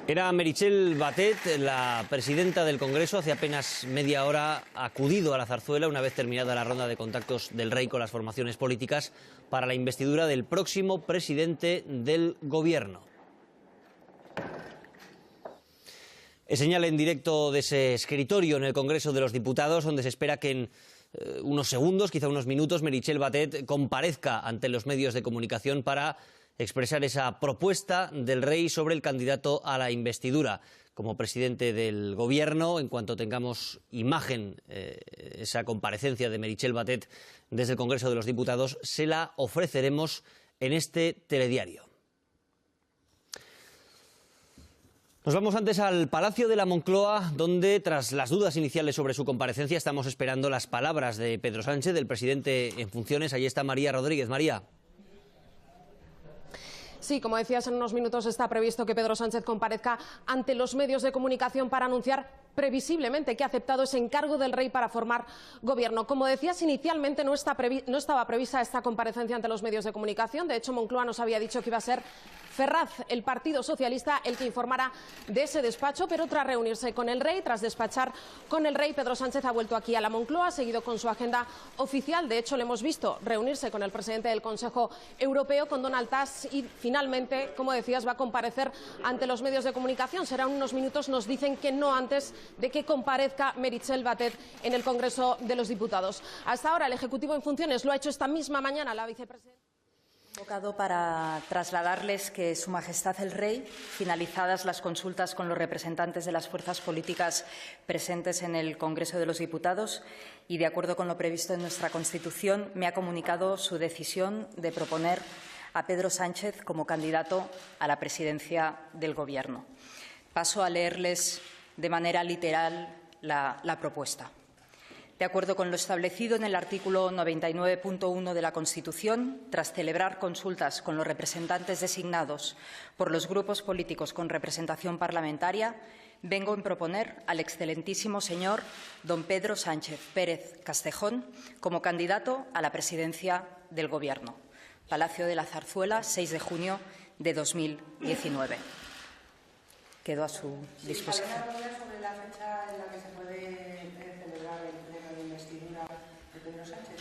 Era Meritxell Batet, la presidenta del Congreso. Hace apenas media hora ha acudido a la Zarzuela, una vez terminada la ronda de contactos del Rey con las formaciones políticas, para la investidura del próximo presidente del Gobierno. Es señal en directo de ese escritorio en el Congreso de los Diputados, donde se espera que en unos segundos, quizá unos minutos, Meritxell Batet comparezca ante los medios de comunicación para expresar esa propuesta del Rey sobre el candidato a la investidura como presidente del Gobierno. En cuanto tengamos imagen, esa comparecencia de Meritxell Batet desde el Congreso de los Diputados, se la ofreceremos en este telediario. Nos vamos antes al Palacio de la Moncloa, donde, tras las dudas iniciales sobre su comparecencia, estamos esperando las palabras de Pedro Sánchez, del presidente en funciones. Allí está María Rodríguez. María. Sí, como decías, en unos minutos está previsto que Pedro Sánchez comparezca ante los medios de comunicación para anunciar previsiblemente que ha aceptado ese encargo del Rey para formar gobierno. Como decías, inicialmente no estaba prevista esta comparecencia ante los medios de comunicación. De hecho, Moncloa nos había dicho que iba a ser Ferraz, el Partido Socialista, el que informara de ese despacho, pero tras reunirse con el Rey, tras despachar con el Rey, Pedro Sánchez ha vuelto aquí a la Moncloa, ha seguido con su agenda oficial. De hecho, le hemos visto reunirse con el presidente del Consejo Europeo, con Donald Tusk, y finalmente, como decías, va a comparecer ante los medios de comunicación. Serán unos minutos, nos dicen que no antes de que comparezca Meritxell Batet en el Congreso de los Diputados. Hasta ahora, el Ejecutivo en funciones lo ha hecho esta misma mañana la vicepresidenta. Convocado para trasladarles que Su Majestad el Rey, finalizadas las consultas con los representantes de las fuerzas políticas presentes en el Congreso de los Diputados y de acuerdo con lo previsto en nuestra Constitución, me ha comunicado su decisión de proponer a Pedro Sánchez como candidato a la presidencia del Gobierno. Paso a leerles de manera literal la propuesta. De acuerdo con lo establecido en el artículo 99.1 de la Constitución, tras celebrar consultas con los representantes designados por los grupos políticos con representación parlamentaria, vengo a proponer al excelentísimo señor don Pedro Sánchez Pérez Castejón como candidato a la presidencia del Gobierno. Palacio de la Zarzuela, 6 de junio de 2019. Quedo a su disposición. ¿Sobre la fecha en la que se puede celebrar el pleno de investidura de Pedro Sánchez?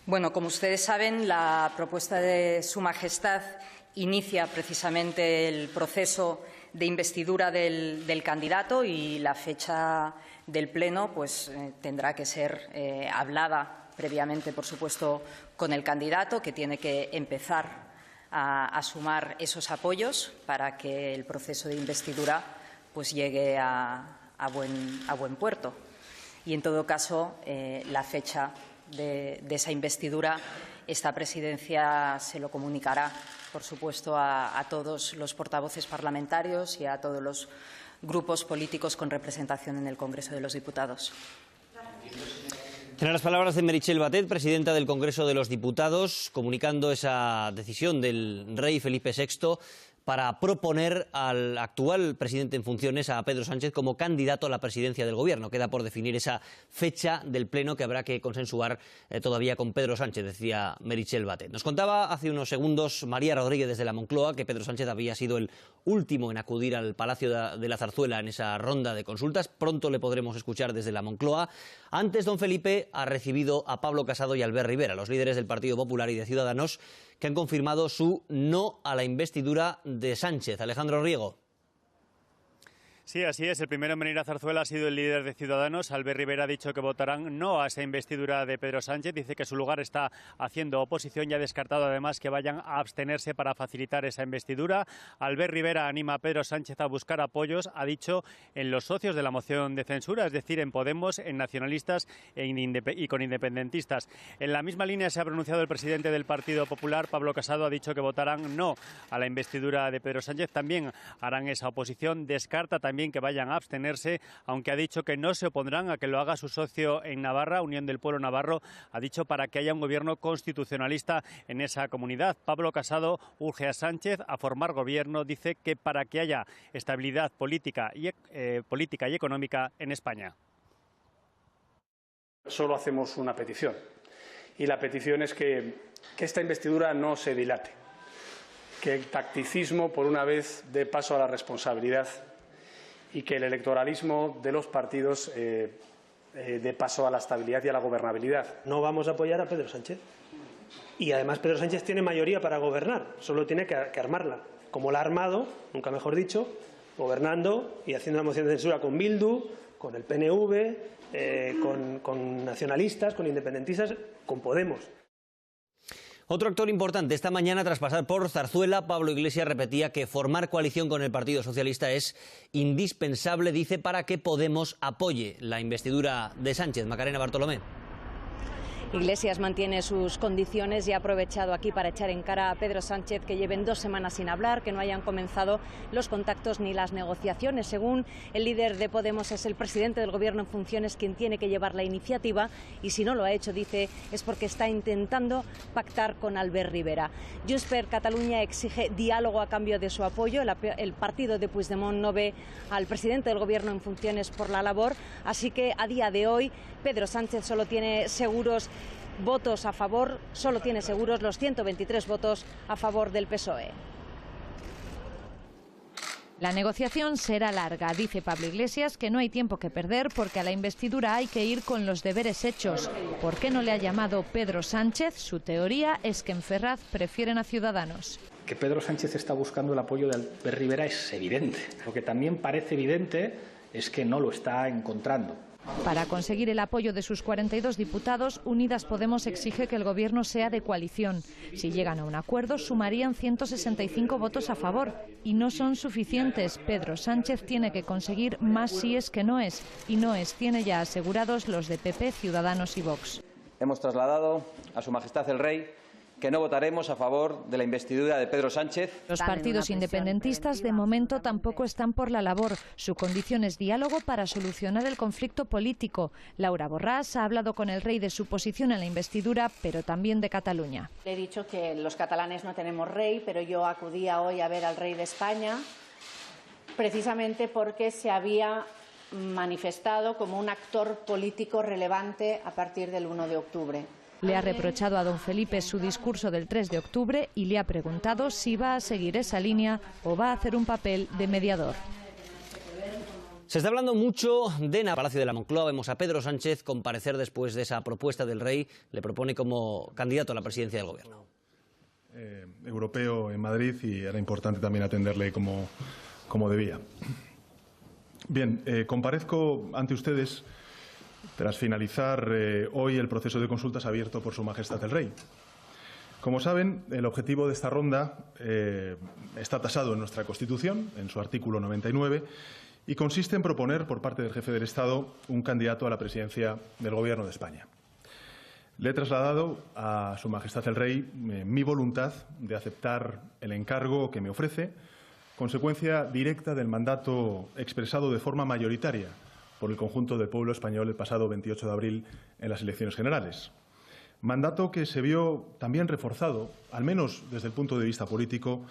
Bueno, como ustedes saben, la propuesta de Su Majestad inicia precisamente el proceso de investidura del candidato y la fecha del pleno pues, tendrá que ser hablada previamente, por supuesto, con el candidato, que tiene que empezar a sumar esos apoyos para que el proceso de investidura pues llegue a buen puerto. Y, en todo caso, la fecha de esa investidura, esta presidencia se lo comunicará, por supuesto, a todos los portavoces parlamentarios y a todos los grupos políticos con representación en el Congreso de los Diputados. Eran las palabras de Meritxell Batet, presidenta del Congreso de los Diputados, comunicando esa decisión del Rey Felipe VI para proponer al actual presidente en funciones, a Pedro Sánchez, como candidato a la presidencia del Gobierno. Queda por definir esa fecha del pleno que habrá que consensuar todavía con Pedro Sánchez, decía Meritxell Batet. Nos contaba hace unos segundos María Rodríguez desde la Moncloa que Pedro Sánchez había sido el último en acudir al Palacio de la Zarzuela en esa ronda de consultas. Pronto le podremos escuchar desde la Moncloa. Antes, don Felipe ha recibido a Pablo Casado y a Albert Rivera, los líderes del Partido Popular y de Ciudadanos, que han confirmado su no a la investidura de Sánchez. Alejandro Riego. Sí, así es. El primero en venir a Zarzuela ha sido el líder de Ciudadanos. Albert Rivera ha dicho que votarán no a esa investidura de Pedro Sánchez. Dice que su lugar está haciendo oposición y ha descartado además que vayan a abstenerse para facilitar esa investidura. Albert Rivera anima a Pedro Sánchez a buscar apoyos, ha dicho, en los socios de la moción de censura, es decir, en Podemos, en nacionalistas y con independentistas. En la misma línea se ha pronunciado el presidente del Partido Popular, Pablo Casado, ha dicho que votarán no a la investidura de Pedro Sánchez. También harán esa oposición. Descarta también que vayan a abstenerse, aunque ha dicho que no se opondrán a que lo haga su socio en Navarra, Unión del Pueblo Navarro, ha dicho, para que haya un gobierno constitucionalista en esa comunidad. Pablo Casado urge a Sánchez a formar gobierno, dice que para que haya estabilidad política y económica en España. Solo hacemos una petición, y la petición es que esta investidura no se dilate. que el tacticismo, por una vez, dé paso a la responsabilidad y que el electoralismo de los partidos dé paso a la estabilidad y a la gobernabilidad. No vamos a apoyar a Pedro Sánchez. Y además Pedro Sánchez tiene mayoría para gobernar, solo tiene que armarla. Como la ha armado, nunca mejor dicho, gobernando y haciendo una moción de censura con Bildu, con el PNV, con nacionalistas, con independentistas, con Podemos. Otro actor importante esta mañana, tras pasar por Zarzuela, Pablo Iglesias repetía que formar coalición con el Partido Socialista es indispensable, dice, para que Podemos apoye la investidura de Sánchez. Macarena Bartolomé. Iglesias mantiene sus condiciones y ha aprovechado aquí para echar en cara a Pedro Sánchez que lleven 2 semanas sin hablar, que no hayan comenzado los contactos ni las negociaciones. Según el líder de Podemos, es el presidente del Gobierno en funciones quien tiene que llevar la iniciativa y si no lo ha hecho, dice, es porque está intentando pactar con Albert Rivera. Junts per Catalunya exige diálogo a cambio de su apoyo. El partido de Puigdemont no ve al presidente del Gobierno en funciones por la labor, así que a día de hoy Pedro Sánchez solo tiene seguros votos a favor, solo tiene seguros los 123 votos a favor del PSOE. La negociación será larga, dice Pablo Iglesias, que no hay tiempo que perder porque a la investidura hay que ir con los deberes hechos. ¿Por qué no le ha llamado Pedro Sánchez? Su teoría es que en Ferraz prefieren a Ciudadanos. Que Pedro Sánchez está buscando el apoyo de Albert Rivera es evidente. Lo que también parece evidente es que no lo está encontrando. Para conseguir el apoyo de sus 42 diputados, Unidas Podemos exige que el Gobierno sea de coalición. Si llegan a un acuerdo, sumarían 165 votos a favor. Y no son suficientes. Pedro Sánchez tiene que conseguir más síes que noes. Y noes tiene ya asegurados los de PP, Ciudadanos y Vox. Hemos trasladado a Su Majestad el Rey que no votaremos a favor de la investidura de Pedro Sánchez. Los partidos independentistas de momento tampoco están por la labor. Su condición es diálogo para solucionar el conflicto político. Laura Borràs ha hablado con el rey de su posición en la investidura, pero también de Cataluña. Le he dicho que los catalanes no tenemos rey, pero yo acudía hoy a ver al rey de España precisamente porque se había manifestado como un actor político relevante a partir del 1 de octubre. Le ha reprochado a don Felipe su discurso del 3 de octubre y le ha preguntado si va a seguir esa línea o va a hacer un papel de mediador. Se está hablando mucho de Palacio de la Moncloa. Vemos a Pedro Sánchez comparecer después de esa propuesta del rey. Le propone como candidato a la presidencia del Gobierno. Europeo en Madrid y era importante también atenderle como debía. Bien, comparezco ante ustedes tras finalizar hoy el proceso de consultas abierto por Su Majestad el Rey. Como saben, el objetivo de esta ronda está tasado en nuestra Constitución, en su artículo 99, y consiste en proponer por parte del jefe del Estado un candidato a la presidencia del Gobierno de España. Le he trasladado a Su Majestad el Rey mi voluntad de aceptar el encargo que me ofrece, consecuencia directa del mandato expresado de forma mayoritaria por el conjunto del pueblo español el pasado 28 de abril en las elecciones generales. Mandato que se vio también reforzado, al menos desde el punto de vista político,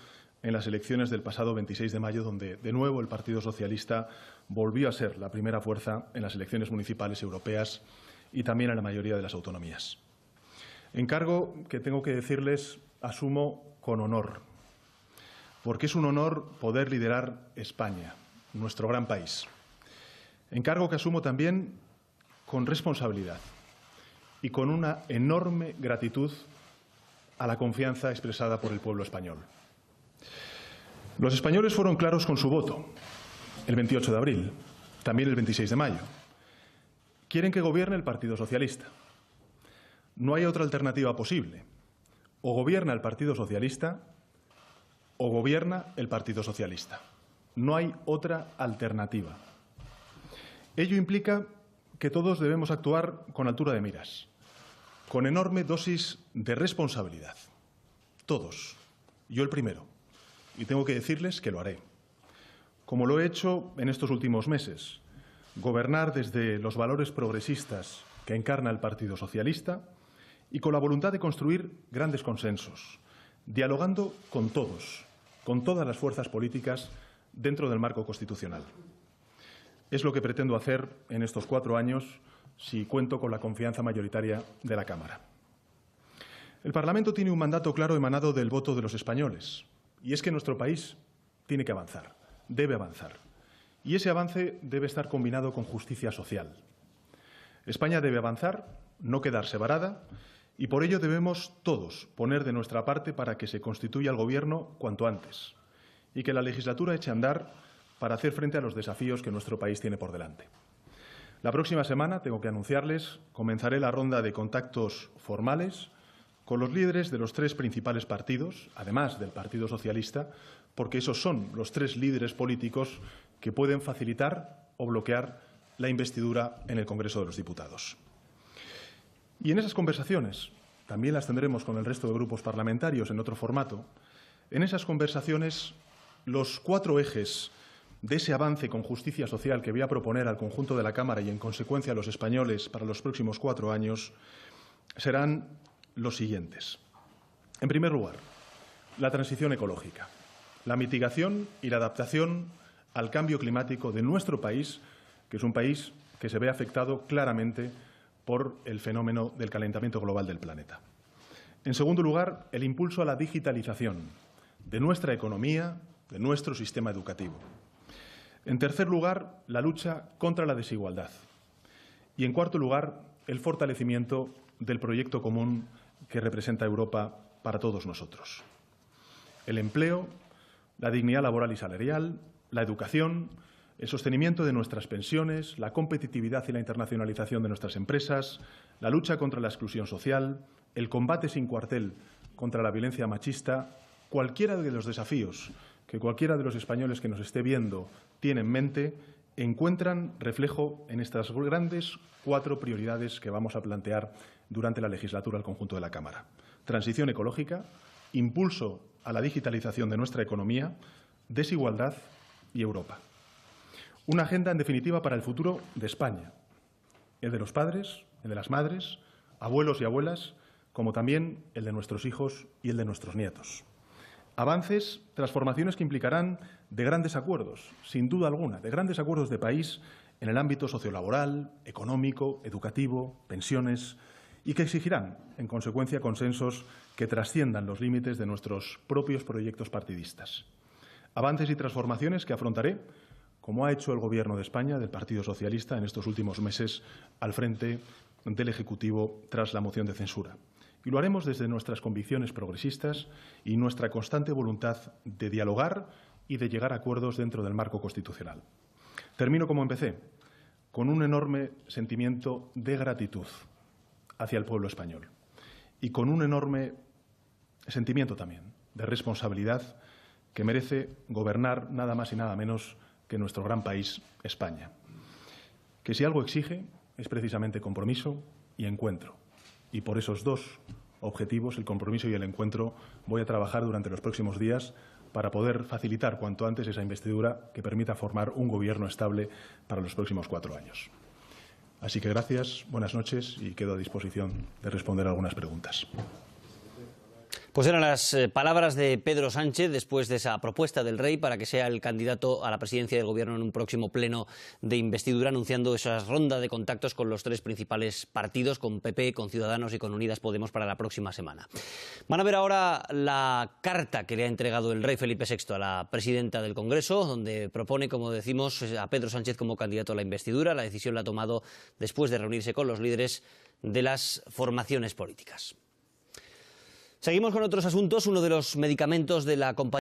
en las elecciones del pasado 26 de mayo, donde de nuevo el Partido Socialista volvió a ser la primera fuerza en las elecciones municipales europeas y también en la mayoría de las autonomías. Encargo que tengo que decirles asumo con honor, porque es un honor poder liderar España, nuestro gran país. Encargo que asumo también con responsabilidad y con una enorme gratitud a la confianza expresada por el pueblo español. Los españoles fueron claros con su voto el 28 de abril, también el 26 de mayo. Quieren que gobierne el Partido Socialista. No hay otra alternativa posible. O gobierna el Partido Socialista o gobierna el Partido Socialista. No hay otra alternativa. Ello implica que todos debemos actuar con altura de miras, con enorme dosis de responsabilidad. Todos. Yo el primero. Y tengo que decirles que lo haré. Como lo he hecho en estos últimos meses, gobernar desde los valores progresistas que encarna el Partido Socialista y con la voluntad de construir grandes consensos, dialogando con todos, con todas las fuerzas políticas dentro del marco constitucional. Es lo que pretendo hacer en estos 4 años si cuento con la confianza mayoritaria de la Cámara. El Parlamento tiene un mandato claro emanado del voto de los españoles y es que nuestro país tiene que avanzar, debe avanzar. Y ese avance debe estar combinado con justicia social. España debe avanzar, no quedarse varada, y por ello debemos todos poner de nuestra parte para que se constituya el Gobierno cuanto antes y que la legislatura eche a andar para hacer frente a los desafíos que nuestro país tiene por delante. La próxima semana, tengo que anunciarles, comenzaré la ronda de contactos formales con los líderes de los 3 principales partidos, además del Partido Socialista, porque esos son los 3 líderes políticos que pueden facilitar o bloquear la investidura en el Congreso de los Diputados. Y en esas conversaciones, también las tendremos con el resto de grupos parlamentarios en otro formato, en esas conversaciones los 4 ejes de ese avance con justicia social que voy a proponer al conjunto de la Cámara y, en consecuencia, a los españoles para los próximos 4 años serán los siguientes. En primer lugar, la transición ecológica, la mitigación y la adaptación al cambio climático de nuestro país, que es un país que se ve afectado claramente por el fenómeno del calentamiento global del planeta. En segundo lugar, el impulso a la digitalización de nuestra economía, de nuestro sistema educativo. En tercer lugar, la lucha contra la desigualdad. Y, en cuarto lugar, el fortalecimiento del proyecto común que representa Europa para todos nosotros. El empleo, la dignidad laboral y salarial, la educación, el sostenimiento de nuestras pensiones, la competitividad y la internacionalización de nuestras empresas, la lucha contra la exclusión social, el combate sin cuartel contra la violencia machista, cualquiera de los desafíos que cualquiera de los españoles que nos esté viendo tiene en mente, encuentran reflejo en estas grandes 4 prioridades que vamos a plantear durante la legislatura al conjunto de la Cámara. Transición ecológica, impulso a la digitalización de nuestra economía, desigualdad y Europa. Una agenda, en definitiva, para el futuro de España, el de los padres, el de las madres, abuelos y abuelas, como también el de nuestros hijos y el de nuestros nietos. Avances, transformaciones que implicarán de grandes acuerdos, sin duda alguna, de grandes acuerdos de país en el ámbito sociolaboral, económico, educativo, pensiones, y que exigirán, en consecuencia, consensos que trasciendan los límites de nuestros propios proyectos partidistas. Avances y transformaciones que afrontaré, como ha hecho el Gobierno de España, del Partido Socialista, en estos últimos meses al frente del Ejecutivo tras la moción de censura. Y lo haremos desde nuestras convicciones progresistas y nuestra constante voluntad de dialogar y de llegar a acuerdos dentro del marco constitucional. Termino como empecé, con un enorme sentimiento de gratitud hacia el pueblo español y con un enorme sentimiento también de responsabilidad que merece gobernar nada más y nada menos que nuestro gran país, España. Que si algo exige es precisamente compromiso y encuentro. Y por esos 2 objetivos, el compromiso y el encuentro, voy a trabajar durante los próximos días para poder facilitar cuanto antes esa investidura que permita formar un gobierno estable para los próximos 4 años. Así que gracias, buenas noches y quedo a disposición de responder a algunas preguntas. Pues eran las palabras de Pedro Sánchez después de esa propuesta del Rey para que sea el candidato a la presidencia del Gobierno en un próximo pleno de investidura, anunciando esa ronda de contactos con los 3 principales partidos, con PP, con Ciudadanos y con Unidas Podemos para la próxima semana. Van a ver ahora la carta que le ha entregado el Rey Felipe VI a la presidenta del Congreso, donde propone, como decimos, a Pedro Sánchez como candidato a la investidura. La decisión la ha tomado después de reunirse con los líderes de las formaciones políticas. Seguimos con otros asuntos. Uno de los medicamentos de la compañía